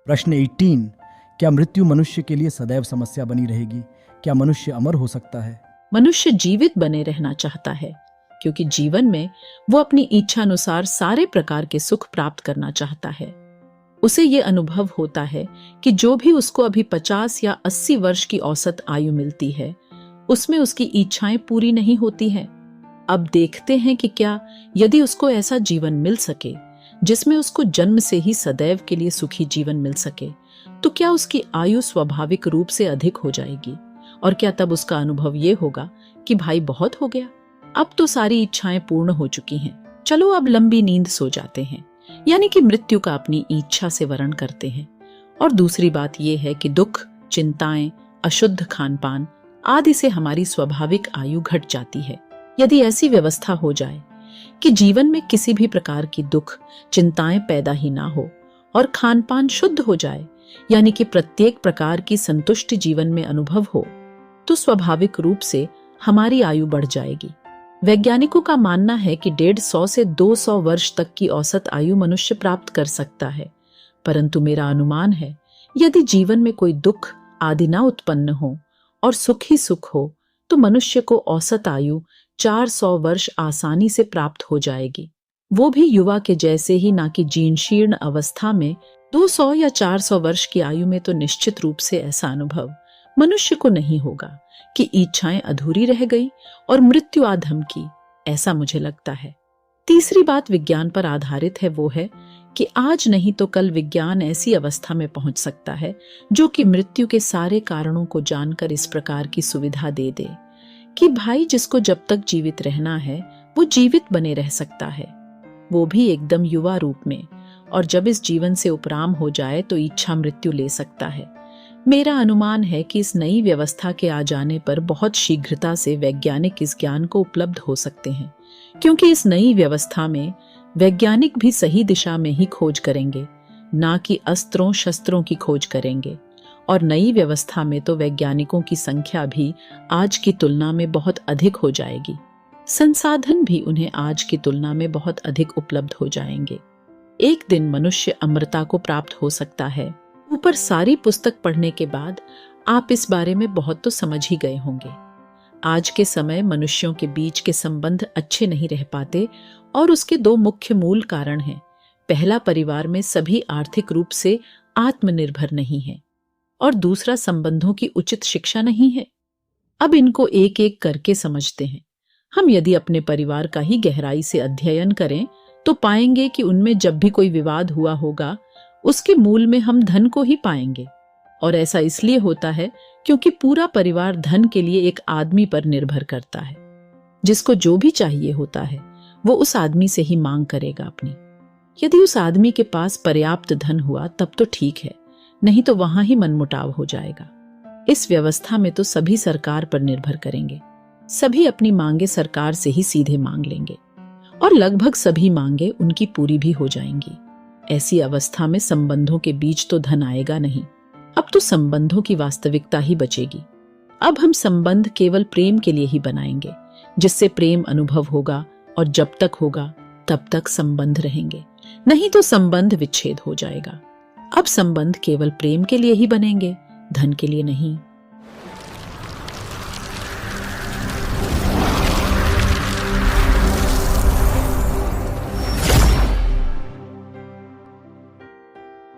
प्रश्न 18, क्या मृत्यु मनुष्य के लिए सदैव समस्या बनी रहेगी? क्या मनुष्य अमर हो सकता है? मनुष्य जीवित बने रहना चाहता है, क्योंकि जीवन में वो अपनी इच्छा अनुसार सारे प्रकार के सुख प्राप्त करना चाहता है। उसे ये अनुभव होता है कि जो भी उसको अभी 50 या 80 वर्ष की औसत आयु मिलती है, उसमें उसकी इच्छाएं पूरी नहीं होती हैं। अब देखते हैं कि क्या यदि उसको ऐसा जीवन मिल सके जिसमें उसको जन्म से ही सदैव के लिए सुखी जीवन मिल सके, तो क्या उसकी आयु स्वाभाविक रूप से अधिक हो जाएगी? और क्या तब उसका अनुभव ये होगा कि भाई बहुत हो गया, अब तो सारी इच्छाएं पूर्ण हो चुकी हैं, चलो अब लंबी नींद सो जाते हैं, यानी कि मृत्यु का अपनी इच्छा से वरण करते हैं। और दूसरी बात यह है कि दुख, चिंताएं, अशुद्ध खानपान आदि से हमारी स्वाभाविक आयु घट जाती है। यदि ऐसी व्यवस्था हो जाए कि जीवन में किसी भी प्रकार की दुख, चिंताएं पैदा ही ना हो और खानपान शुद्ध हो जाए, यानी कि प्रत्येक प्रकार की संतुष्टि जीवन में अनुभव हो, तो स्वाभाविक रूप से हमारी आयु बढ़ जाएगी। वैज्ञानिकों का मानना है कि 150 से 200 वर्ष तक की औसत आयु मनुष्य प्राप्त कर सकता है। परंतु मेरा अनुमान है, यदि जीवन में कोई दुख आदि ना उत्पन्न हो और सुख ही सुख हो, तो मनुष्य को औसत आयु 400 वर्ष आसानी से प्राप्त हो जाएगी। वो भी युवा के जैसे ही, ना कि जीर्ण अवस्था में। 200 या 400 वर्ष की आयु में तो निश्चित रूप से ऐसा अनुभव मनुष्य को नहीं होगा कि इच्छाएं अधूरी रह गई और मृत्यु आ धमकी, ऐसा मुझे लगता है। तीसरी बात विज्ञान पर आधारित है, वो है कि आज नहीं तो कल विज्ञान ऐसी अवस्था में पहुंच सकता है जो कि मृत्यु के सारे कारणों को जानकर इस प्रकार की सुविधा दे दे कि भाई जिसको जब तक जीवित रहना है वो जीवित बने रह सकता है, वो भी एकदम युवा रूप में, और जब इस जीवन से उपराम हो जाए तो इच्छा मृत्यु ले सकता है। मेरा अनुमान है कि इस नई व्यवस्था के आ जाने पर बहुत शीघ्रता से वैज्ञानिक इस ज्ञान को उपलब्ध हो सकते हैं, क्योंकि इस नई व्यवस्था में वैज्ञानिक भी सही दिशा में ही खोज करेंगे, ना कि अस्त्रों शस्त्रों की खोज करेंगे। और नई व्यवस्था में तो वैज्ञानिकों की संख्या भी आज की तुलना में बहुत अधिक हो जाएगी, संसाधन भी उन्हें आज की तुलना में बहुत अधिक उपलब्ध हो जाएंगे। एक दिन मनुष्य अमरता को प्राप्त हो सकता है। ऊपर सारी पुस्तक पढ़ने के बाद आप इस बारे में बहुत तो समझ ही गए होंगे। आज के समय मनुष्यों के बीच के संबंध अच्छे नहीं रह पाते और उसके दो मुख्य मूल कारण हैं। पहला, परिवार में सभी आर्थिक रूप से आत्मनिर्भर नहीं है, और दूसरा, संबंधों की उचित शिक्षा नहीं है। अब इनको एक एक करके समझते हैं। हम यदि अपने परिवार का ही गहराई से अध्ययन करें तो पाएंगे कि उनमें जब भी कोई विवाद हुआ होगा, उसके मूल में हम धन को ही पाएंगे। और ऐसा इसलिए होता है क्योंकि पूरा परिवार धन के लिए एक आदमी पर निर्भर करता है। जिसको जो भी चाहिए होता है वो उस आदमी से ही मांग करेगा अपनी। यदि उस आदमी के पास पर्याप्त धन हुआ तब तो ठीक है, नहीं तो वहां ही मनमुटाव हो जाएगा। इस व्यवस्था में तो सभी सरकार पर निर्भर करेंगे, सभी अपनी मांगे सरकार से ही सीधे मांग लेंगे और लगभग सभी मांगे उनकी पूरी भी हो जाएंगी। ऐसी अवस्था में संबंधों के बीच तो धन आएगा नहीं, अब तो संबंधों की वास्तविकता ही बचेगी। अब हम संबंध केवल प्रेम के लिए ही बनाएंगे, जिससे प्रेम अनुभव होगा, और जब तक होगा तब तक संबंध रहेंगे, नहीं तो संबंध विच्छेद हो जाएगा। अब संबंध केवल प्रेम के लिए ही बनेंगे, धन के लिए नहीं।